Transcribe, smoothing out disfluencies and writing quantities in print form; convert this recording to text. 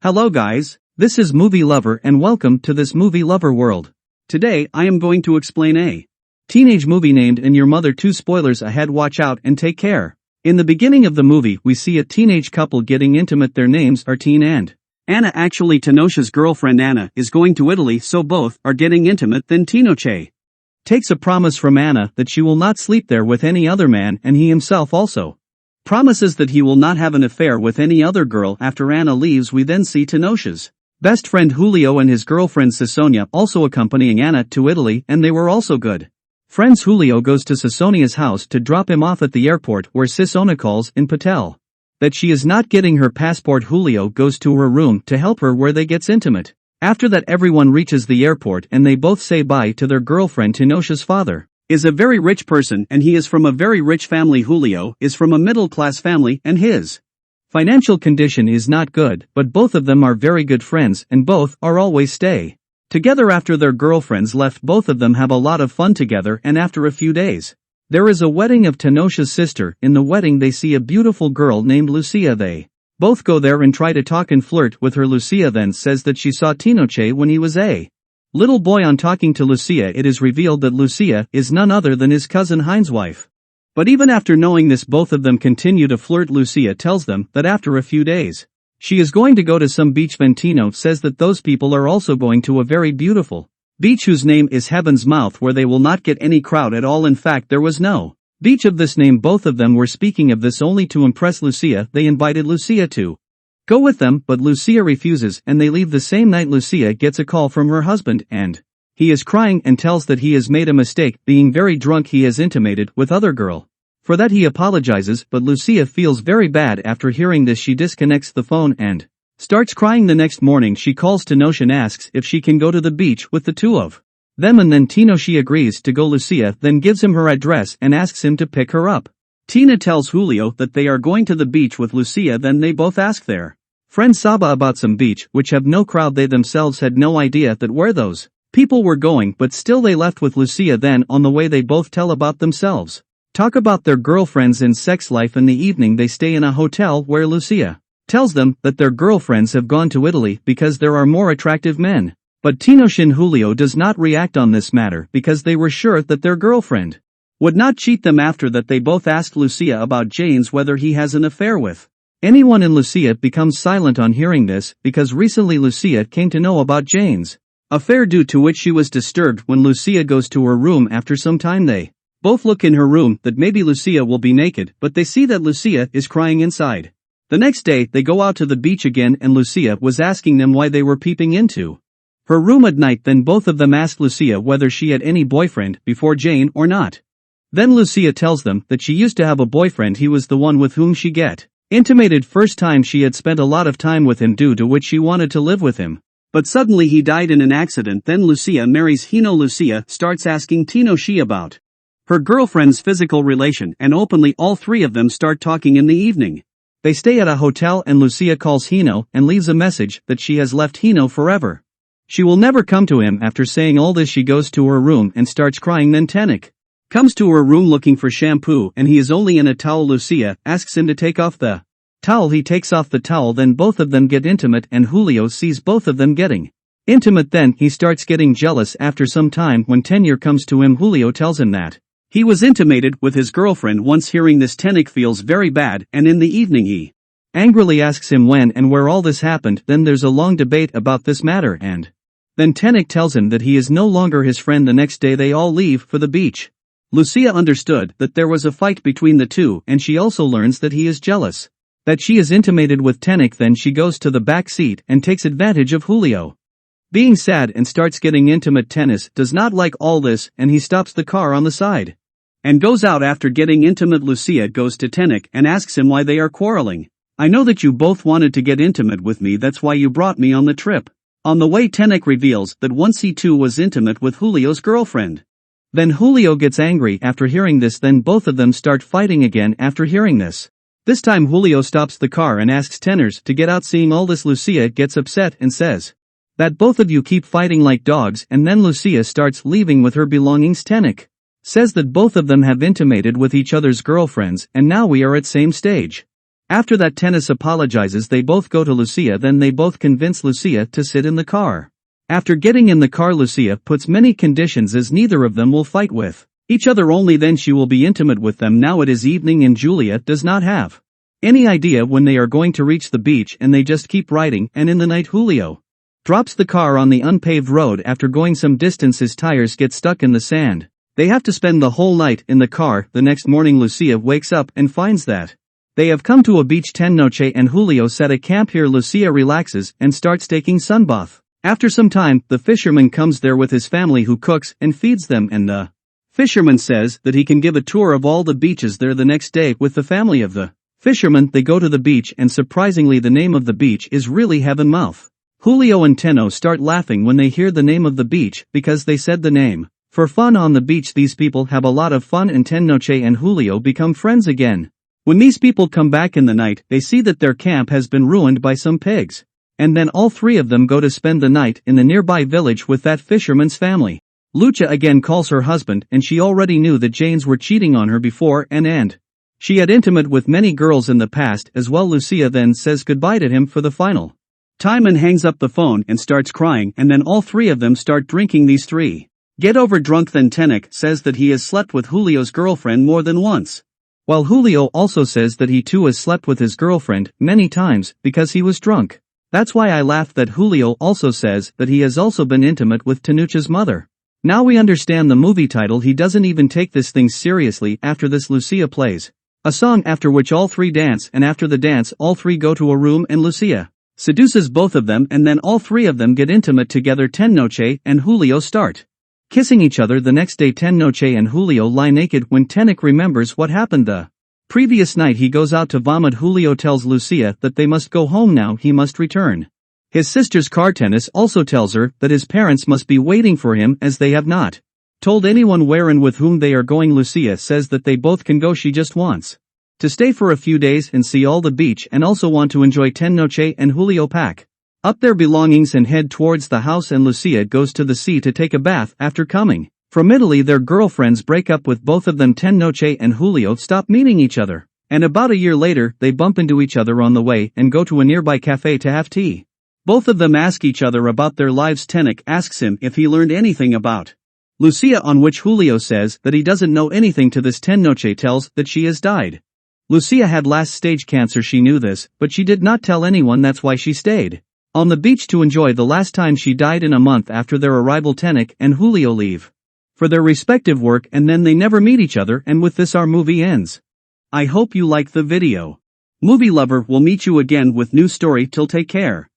Hello guys, this is Movie Lover and welcome to this Movie Lover world. Today I am going to explain a teenage movie named And Your Mother 2. Spoilers ahead, watch out and take care. In the beginning of the movie we see a teenage couple getting intimate. Their names are Teen and Anna. Actually Tenoch's girlfriend Anna is going to Italy, so both are getting intimate. Then Tenoch takes a promise from Anna that she will not sleep there with any other man, and he himself also promises that he will not have an affair with any other girl. After Anna leaves we then see Tenoch's best friend Julio and his girlfriend Sissonia also accompanying Anna to Italy, and they were also good friends. Julio goes to Sissonia's house to drop him off at the airport, where Sissonia calls in Patel that she is not getting her passport. Julio goes to her room to help her, where they gets intimate. After that everyone reaches the airport and they both say bye to their girlfriend. Tenoch's father is a very rich person and he is from a very rich family. Julio is from a middle-class family and his financial condition is not good, but both of them are very good friends and both are always stay together. After their girlfriends left, both of them have a lot of fun together, and after a few days there is a wedding of Tenoch's sister. In the wedding they see a beautiful girl named Lucia. They both go there and try to talk and flirt with her. Lucia then says that she saw Tenoch when he was a little boy. On talking to Lucia it is revealed that Lucia is none other than his cousin Hein's wife. But even after knowing this both of them continue to flirt. Lucia tells them that after a few days she is going to go to some beach. Tenoch says that those people are also going to a very beautiful beach whose name is Heaven's Mouth, where they will not get any crowd at all. In fact there was no beach of this name. Both of them were speaking of this only to impress Lucia. They invited Lucia to go with them, but Lucia refuses and they leave. The same night Lucia gets a call from her husband and he is crying and tells that he has made a mistake. Being very drunk he has intimated with other girl. For that he apologizes, but Lucia feels very bad. After hearing this she disconnects the phone and starts crying. The next morning she calls Tenoch and asks if she can go to the beach with the two of them, and then Tenoch agrees to go. Lucia then gives him her address and asks him to pick her up. Tina tells Julio that they are going to the beach with Lucia. Then they both ask their friend Saba about some beach which have no crowd. They themselves had no idea that where those people were going, but still they left with Lucia. Then on the way they both tell about themselves, talk about their girlfriends and sex life. In the evening they stay in a hotel where Lucia tells them that their girlfriends have gone to Italy because there are more attractive men. But Tenoch and Julio does not react on this matter because they were sure that their girlfriend would not cheat them. After that they both asked Lucia about James, whether he has an affair with anyone, and Lucia becomes silent on hearing this because recently Lucia came to know about Jane's affair, due to which she was disturbed. When Lucia goes to her room after some time they both look in her room that maybe Lucia will be naked, but they see that Lucia is crying inside. The next day they go out to the beach again and Lucia was asking them why they were peeping into her room at night. Then both of them ask Lucia whether she had any boyfriend before Jane or not. Then Lucia tells them that she used to have a boyfriend. He was the one with whom she get intimated first time. She had spent a lot of time with him, due to which she wanted to live with him. But suddenly he died in an accident. Then Lucia marries Hino. Lucia starts asking Tenoch about her girlfriend's physical relation, and openly all three of them start talking. In the evening they stay at a hotel and Lucia calls Hino and leaves a message that she has left Hino forever. She will never come to him. After saying all this she goes to her room and starts crying. Then Tenoch comes to her room looking for shampoo and he is only in a towel. Lucia asks him to take off the towel. He takes off the towel. Then both of them get intimate and Julio sees both of them getting intimate. Then he starts getting jealous. After some time when Tenoch comes to him, Julio tells him that he was intimated with his girlfriend once. Hearing this Tenoch feels very bad and in the evening he angrily asks him when and where all this happened. Then there's a long debate about this matter and then Tenoch tells him that he is no longer his friend. The next day they all leave for the beach. Lucia understood that there was a fight between the two and she also learns that he is jealous that she is intimated with Tenoch. Then she goes to the back seat and takes advantage of Julio being sad and starts getting intimate. Tenoch does not like all this and he stops the car on the side and goes out. After getting intimate Lucia goes to Tenoch and asks him why they are quarreling. I know that you both wanted to get intimate with me, that's why you brought me on the trip. On the way Tenoch reveals that once he too was intimate with Julio's girlfriend. Then Julio gets angry after hearing this. Then both of them start fighting again after hearing this. This time Julio stops the car and asks Tenoch to get out. Seeing all this Lucia gets upset and says that both of you keep fighting like dogs, and then Lucia starts leaving with her belongings. Tenoch says that both of them have intimated with each other's girlfriends and now we are at same stage. After that Tenoch apologizes, they both go to Lucia, then they both convince Lucia to sit in the car. After getting in the car, Lucia puts many conditions as neither of them will fight with each other, only then she will be intimate with them. Now it is evening and Julia does not have any idea when they are going to reach the beach, and they just keep riding, and in the night Julio drops the car on the unpaved road. After going some distance, his tires get stuck in the sand. They have to spend the whole night in the car. The next morning Lucia wakes up and finds that they have come to a beach. Tenoch and Julio set a camp here. Lucia relaxes and starts taking sunbath. After some time, the fisherman comes there with his family, who cooks and feeds them, and the fisherman says that he can give a tour of all the beaches there. The next day, with the family of the fisherman, they go to the beach, and surprisingly the name of the beach is really Heaven Mouth. Julio and Tenoch start laughing when they hear the name of the beach, because they said the name for fun on the beach. These people have a lot of fun, and Tenoch and Julio become friends again. When these people come back in the night, they see that their camp has been ruined by some pigs. And then all three of them go to spend the night in the nearby village with that fisherman's family. Lucia again calls her husband, and she already knew that Janes were cheating on her before, and she had intimate with many girls in the past as well. Lucia then says goodbye to him for the final time and hangs up the phone and starts crying, and then all three of them start drinking. These three get over drunk. Then Tenoch says that he has slept with Julio's girlfriend more than once, while Julio also says that he too has slept with his girlfriend many times because he was drunk. That's why I laughed that Julio also says that he has also been intimate with Tenoch's mother. Now we understand the movie title. He doesn't even take this thing seriously. After this, Lucia plays a song, after which all three dance, and after the dance all three go to a room and Lucia seduces both of them, and then all three of them get intimate together. Tenoch and Julio start kissing each other. The next day Tenoch and Julio lie naked. When Tenoch remembers what happened the previous night, he goes out to vomit. Julio tells Lucia that they must go home now, he must return. His sister's car. Tenoch also tells her that his parents must be waiting for him, as they have not told anyone where and with whom they are going. Lucia says that they both can go, she just wants to stay for a few days and see all the beach, and also want to enjoy. Tenoch and Julio pack up their belongings and head towards the house, and Lucia goes to the sea to take a bath. After coming from Italy, their girlfriends break up with both of them. Tenoch and Julio stop meeting each other, and about a year later they bump into each other on the way and go to a nearby cafe to have tea. Both of them ask each other about their lives. Tenoch asks him if he learned anything about Lucia, on which Julio says that he doesn't know anything. To this, Tenoch tells that she has died. Lucia had last stage cancer, she knew this, but she did not tell anyone. That's why she stayed on the beach to enjoy the last time she died. In a month after their arrival, Tenoch and Julio leave for their respective work, and then they never meet each other, and with this our movie ends. I hope you like the video. Movie Lover will meet you again with new story. Till take care.